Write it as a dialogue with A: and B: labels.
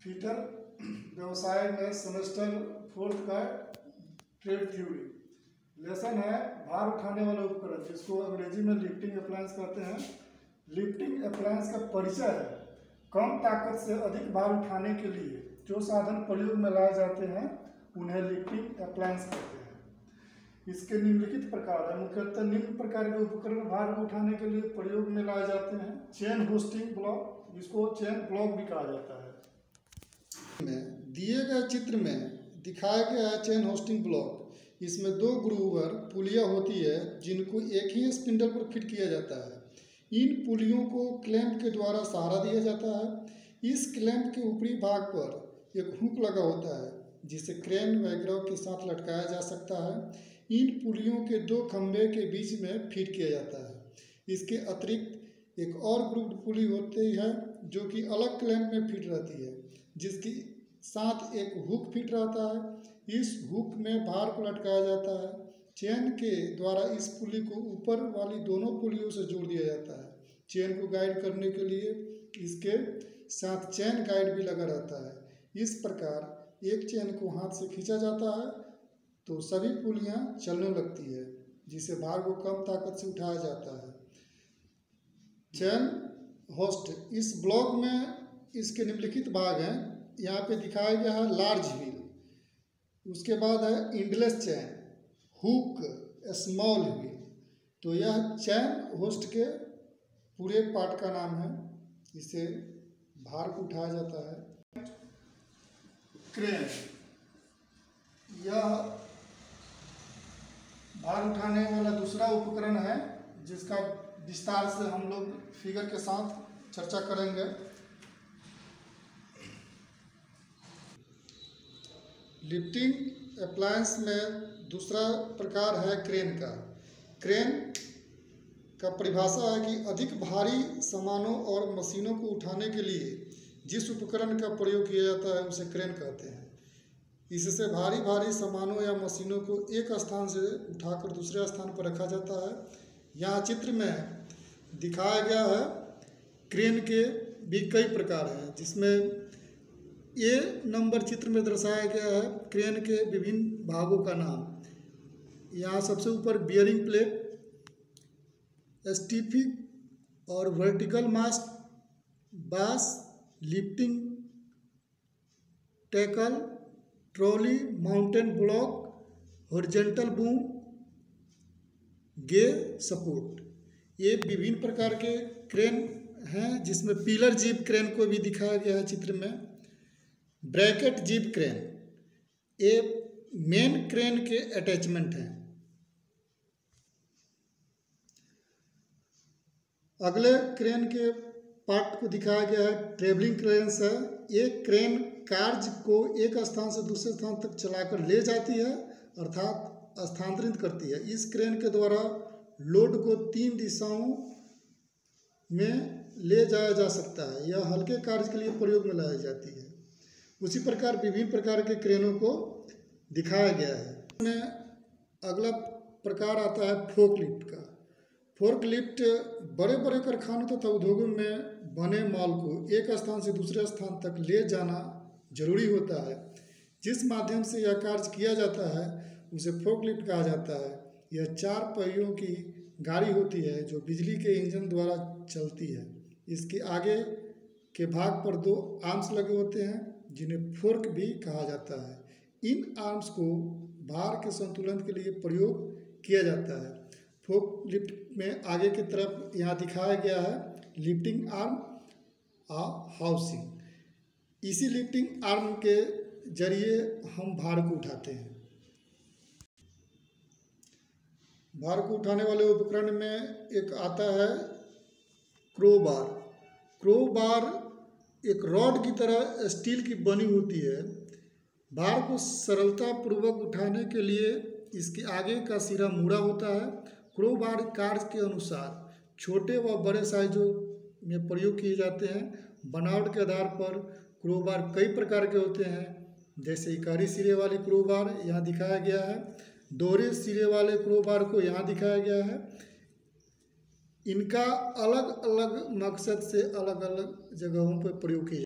A: Fitter व्यवसाय में semester 4 का ट्रेड थ्योरी लेसन है भार उठाने वाले उपकरण, जिसको अंग्रेजी में लिफ्टिंग अप्लायंस कहते हैं। लिफ्टिंग अप्लायंस का परिचय है कम ताकत से अधिक भार उठाने के लिए जो साधन प्रयोग में लाए जाते हैं उन्हें लिफ्टिंग अप्लायंस कहते हैं। इसके निम्नलिखित प्रकार है। मुख्यतः निम्न प्रकार के उपकरण भार को उठाने के लिए प्रयोग में लाए जाते हैं। चेन होस्टिंग ब्लॉक, जिसको चेन ब्लॉक भी कहा जाता है। दिए गए चित्र में दिखाया गया है चेन होस्टिंग ब्लॉक। इसमें दो ग्रूवर पुलियाँ होती है जिनको एक ही स्पिंडल पर फिट किया जाता है। इन पुलियों को क्लैंप के द्वारा सहारा दिया जाता है। इस क्लैंप के ऊपरी भाग पर एक हुक लगा होता है जिसे क्रेन वगैरह के साथ लटकाया जा सकता है। इन पुलियों के दो खंभे के बीच में फिट किया जाता है। इसके अतिरिक्त एक और ग्रुप पुली होती है जो कि अलग क्लैंप में फिट रहती है, जिसकी साथ एक हुक फिट रहता है। इस हुक में भार को लटकाया जाता है। चेन के द्वारा इस पुली को ऊपर वाली दोनों पुलियों से जोड़ दिया जाता है। चेन को गाइड करने के लिए इसके साथ चेन गाइड भी लगा रहता है। इस प्रकार एक चेन को हाथ से खींचा जाता है तो सभी पुलियाँ चलने लगती है, जिससे भार को कम ताकत से उठाया जाता है। चेन होस्ट इस ब्लॉक में इसके निम्नलिखित भाग हैं। यहाँ पे दिखाया गया है लार्ज व्हील, उसके बाद है इंडलेस चैन, हुक, स्मॉल व्हील। तो यह चैन होस्ट के पूरे पार्ट का नाम है। इसे भार को उठाया जाता है। क्रेन, यह भार उठाने वाला दूसरा उपकरण है जिसका विस्तार से हम लोग फिगर के साथ चर्चा करेंगे। लिफ्टिंग अप्लायंस में दूसरा प्रकार है क्रेन का। क्रेन का परिभाषा है कि अधिक भारी सामानों और मशीनों को उठाने के लिए जिस उपकरण का प्रयोग किया जाता है उसे क्रेन कहते हैं। इससे भारी सामानों या मशीनों को एक स्थान से उठाकर दूसरे स्थान पर रखा जाता है। यहाँ चित्र में दिखाया गया है क्रेन के भी कई प्रकार हैं, जिसमें ए नंबर चित्र में दर्शाया गया है क्रेन के विभिन्न भागों का नाम। यहाँ सबसे ऊपर बियरिंग प्लेट, स्टीफिक और वर्टिकल मास्ट, बास, lifting tackle, trolley, mountain block, horizontal boom, guy support. ये विभिन्न प्रकार के क्रेन हैं, जिसमें पिलर जीप क्रेन को भी दिखाया गया है चित्र में। ब्रैकेट जीप क्रेन ये मेन क्रेन के अटैचमेंट हैं। अगले क्रेन के पार्ट को दिखाया गया है ट्रेवलिंग क्रेन्स है। ये क्रेन कार्य को एक स्थान से दूसरे स्थान तक चलाकर ले जाती है, अर्थात स्थानांतरित करती है। इस क्रेन के द्वारा लोड को 3 दिशाओं में ले जाया जा सकता है। यह हल्के कार्य के लिए प्रयोग में लाई जाती है। उसी प्रकार विभिन्न प्रकार के क्रेनों को दिखाया गया है। इसमें अगला प्रकार आता है फोर्कलिफ्ट का। फोर्कलिफ्ट बड़े बड़े कारखानों तथा उद्योगों में बने माल को एक स्थान से दूसरे स्थान तक ले जाना जरूरी होता है। जिस माध्यम से यह कार्य किया जाता है उसे फोर्कलिफ्ट कहा जाता है। यह 4 पहियों की गाड़ी होती है जो बिजली के इंजन द्वारा चलती है। इसके आगे के भाग पर 2 आर्म्स लगे होते हैं जिन्हें फोर्क भी कहा जाता है। इन आर्म्स को भार के संतुलन के लिए प्रयोग किया जाता है। फोर्कलिफ्ट में आगे की तरफ यहाँ दिखाया गया है लिफ्टिंग आर्म हाउसिंग। इसी लिफ्टिंग आर्म के जरिए हम भार को उठाते हैं। भार को उठाने वाले उपकरण में एक आता है क्रोबार। क्रोबार एक रॉड की तरह स्टील की बनी होती है। भार को सरलता पूर्वक उठाने के लिए इसके आगे का सिरा मुड़ा होता है। क्रोबार कार्य के अनुसार छोटे व बड़े साइजों में प्रयोग किए जाते हैं। बनावट के आधार पर क्रोबार कई प्रकार के होते हैं, जैसे इकाई सिरे वाली क्रोबार यहाँ दिखाया गया है। दोहरे सिरे वाले क्रोबार को यहाँ दिखाया गया है। इनका अलग अलग मकसद से अलग अलग जगहों पर प्रयोग किया